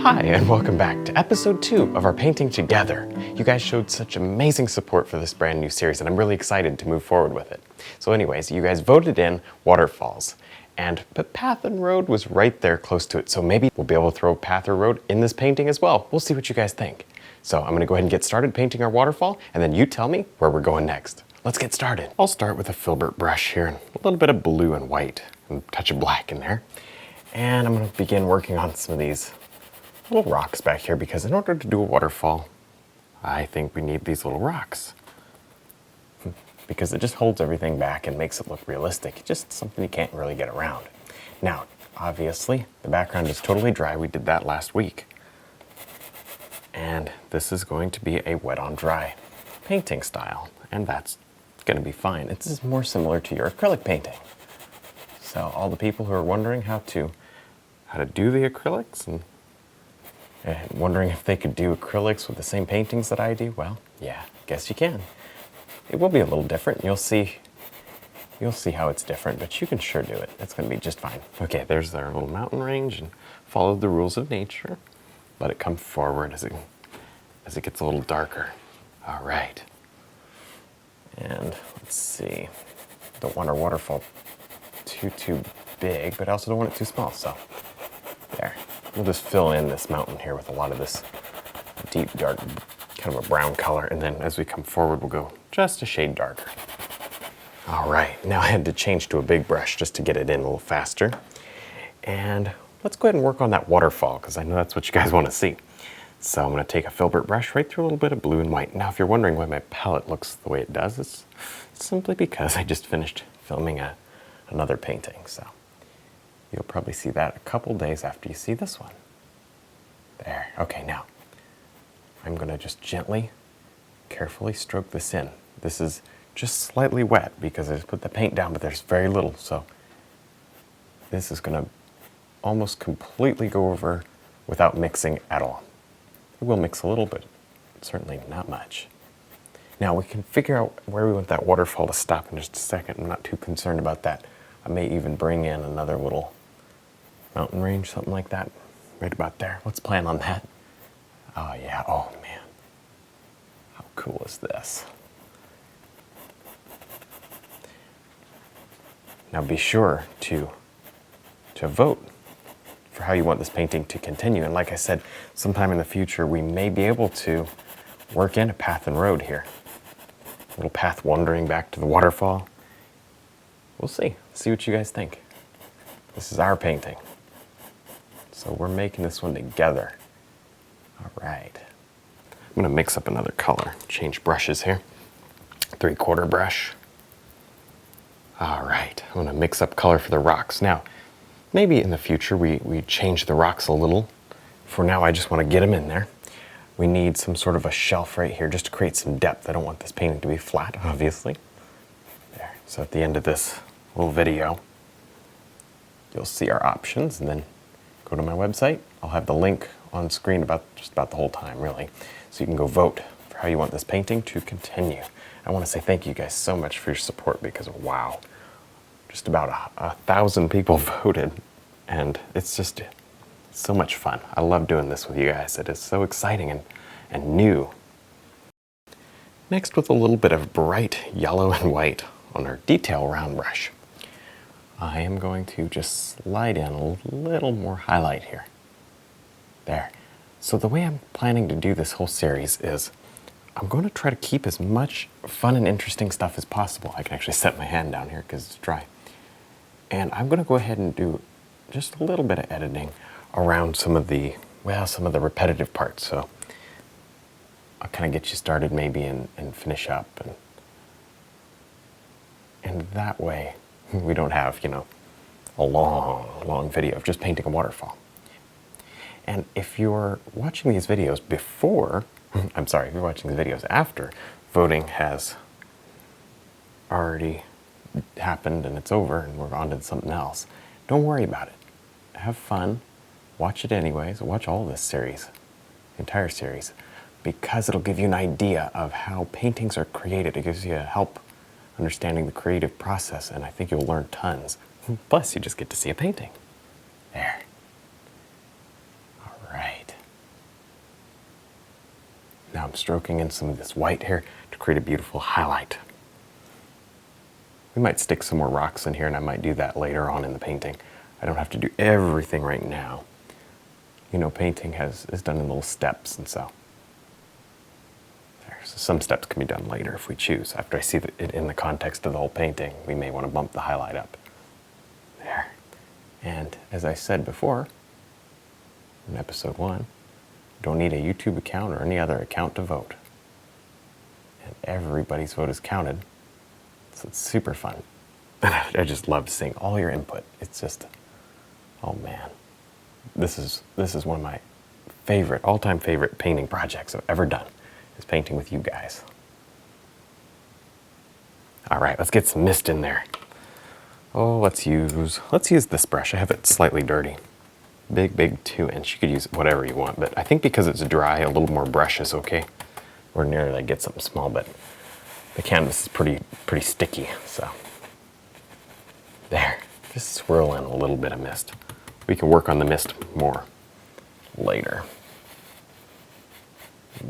Hi, and welcome back to episode 2 of our Painting Together. You guys showed such amazing support for this brand new series, and I'm really excited to move forward with it. So anyways, you guys voted in Waterfalls, but Path and Road was right there close to it, so maybe we'll be able to throw Path or Road in this painting as well. We'll see what you guys think. So I'm gonna go ahead and get started painting our waterfall, and then you tell me where we're going next. Let's get started. I'll start with a filbert brush here, and a little bit of blue and white, and a touch of black in there. And I'm gonna begin working on some of these little rocks back here, because in order to do a waterfall, I think we need these little rocks. Because it just holds everything back and makes it look realistic. It's just something you can't really get around. Now, obviously, the background is totally dry. We did that last week. And this is going to be a wet on dry painting style, and that's going to be fine. This is more similar to your acrylic painting. So all the people who are wondering how to do the acrylics and wondering if they could do acrylics with the same paintings that I do, well, yeah, guess you can. It will be a little different. You'll see how it's different, but you can sure do it. It's going to be just fine. Okay, there's our little mountain range, and follow the rules of nature. Let it come forward as it gets a little darker. All right. And let's see. Don't want our waterfall too big, but I also don't want it too small, so there. We'll just fill in this mountain here with a lot of this deep, dark, kind of a brown color, and then as we come forward, we'll go just a shade darker. All right, now I had to change to a big brush just to get it in a little faster. And let's go ahead and work on that waterfall, because I know that's what you guys want to see. So I'm going to take a filbert brush right through a little bit of blue and white. Now, if you're wondering why my palette looks the way it does, it's simply because I just finished filming another painting. So you'll probably see that a couple days after you see this one. There. Okay, now I'm going to just gently, carefully stroke this in. This is just slightly wet because I just put the paint down, but there's very little. So this is going to almost completely go over without mixing at all. It will mix a little, but certainly not much. Now we can figure out where we want that waterfall to stop in just a second. I'm not too concerned about that. I may even bring in another little mountain range, something like that, right about there. Let's plan on that. Oh yeah, oh man. How cool is this? Now be sure to vote for how you want this painting to continue. And like I said, sometime in the future, we may be able to work in a path and road here. A little path wandering back to the waterfall. We'll see what you guys think. This is our painting. So we're making this one together. All right. I'm gonna mix up another color, change brushes here. 3/4 brush. All right, I'm gonna mix up color for the rocks. Now, maybe in the future we change the rocks a little. For now, I just wanna get them in there. We need some sort of a shelf right here just to create some depth. I don't want this painting to be flat, obviously. There, so at the end of this little video, you'll see our options, and then go to my website. I'll have the link on screen just about the whole time, really. So you can go vote for how you want this painting to continue. I want to say thank you guys so much for your support, because wow, just about 1,000 people voted, and it's just so much fun. I love doing this with you guys. It is so exciting and new. Next, with a little bit of bright yellow and white on our detail round brush, I am going to just slide in a little more highlight here. There. So the way I'm planning to do this whole series is I'm going to try to keep as much fun and interesting stuff as possible. I can actually set my hand down here because it's dry. And I'm going to go ahead and do just a little bit of editing around some of the repetitive parts. So I'll kind of get you started maybe and finish up. And that way, we don't have, a long video of just painting a waterfall. And if you're watching these videos before, if you're watching the videos after voting has already happened and it's over and we're on to something else, don't worry about it. Have fun, watch it anyways, watch all this series, the entire series, because it'll give you an idea of how paintings are created. It gives you a help understanding the creative process, and I think you'll learn tons. Plus, you just get to see a painting. There. All right. I'm stroking in some of this white here to create a beautiful highlight. We might stick some more rocks in here, and I might do that later on in the painting. I don't have to do everything right now. You know, painting is done in little steps, and so so some steps can be done later if we choose. After I see it in the context of the whole painting, we may want to bump the highlight up. There. And as I said before, in episode 1, you don't need a YouTube account or any other account to vote. And everybody's vote is counted, so it's super fun. I just love seeing all your input. It's just, oh man. This is one of my all-time favorite painting projects I've ever done, is painting with you guys. All right, let's get some mist in there. Oh, let's use this brush. I have it slightly dirty. Big 2-inch. You could use whatever you want, but I think because it's dry, a little more brush is okay. Ordinarily I get something small, but the canvas is pretty sticky, so. There, just swirl in a little bit of mist. We can work on the mist more later.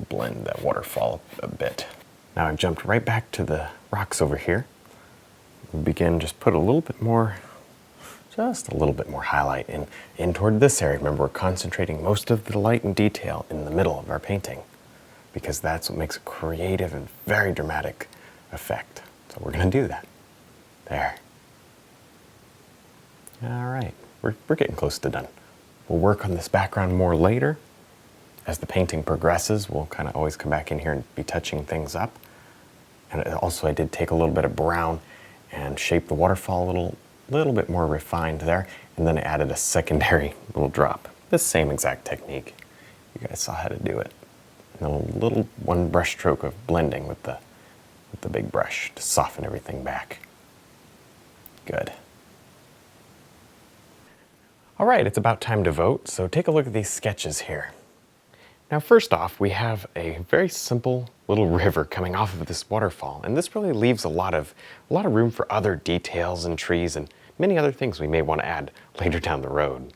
Blend that waterfall a bit. Now I've jumped right back to the rocks over here. We begin, just put a little bit more, just a little bit more highlight in toward this area. Remember, we're concentrating most of the light and detail in the middle of our painting, because that's what makes a creative and very dramatic effect. So we're gonna do that. There. All right, we're getting close to done. We'll work on this background more later. As the painting progresses, we'll kind of always come back in here and be touching things up. And also I did take a little bit of brown and shape the waterfall a little bit more refined there, and then I added a secondary little drop. The same exact technique. You guys saw how to do it. And a little one brush stroke of blending with the big brush to soften everything back. Good. All right, it's about time to vote, so take a look at these sketches here. Now, first off, we have a very simple little river coming off of this waterfall, and this really leaves a lot of room for other details and trees and many other things we may want to add later down the road.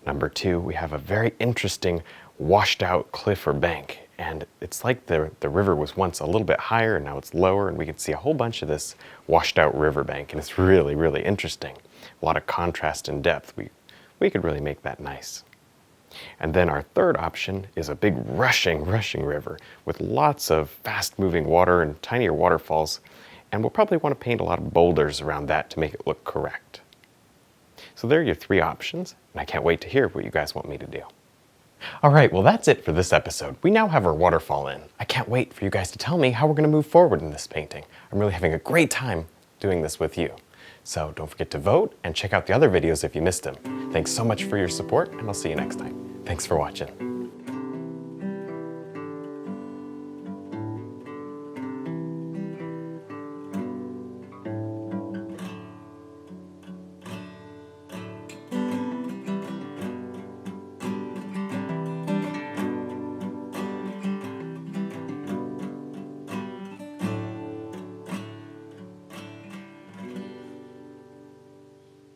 Number 2, we have a very interesting washed out cliff or bank, and it's like the river was once a little bit higher and now it's lower, and we can see a whole bunch of this washed out river bank, and it's really, really interesting. A lot of contrast and depth. We could really make that nice. And then our third option is a big rushing river with lots of fast-moving water and tinier waterfalls, and we'll probably want to paint a lot of boulders around that to make it look correct. So there are your 3 options, and I can't wait to hear what you guys want me to do. All right, well that's it for this episode. We now have our waterfall in. I can't wait for you guys to tell me how we're going to move forward in this painting. I'm really having a great time doing this with you. So don't forget to vote and check out the other videos if you missed them. Thanks so much for your support, and I'll see you next time. Thanks for watching.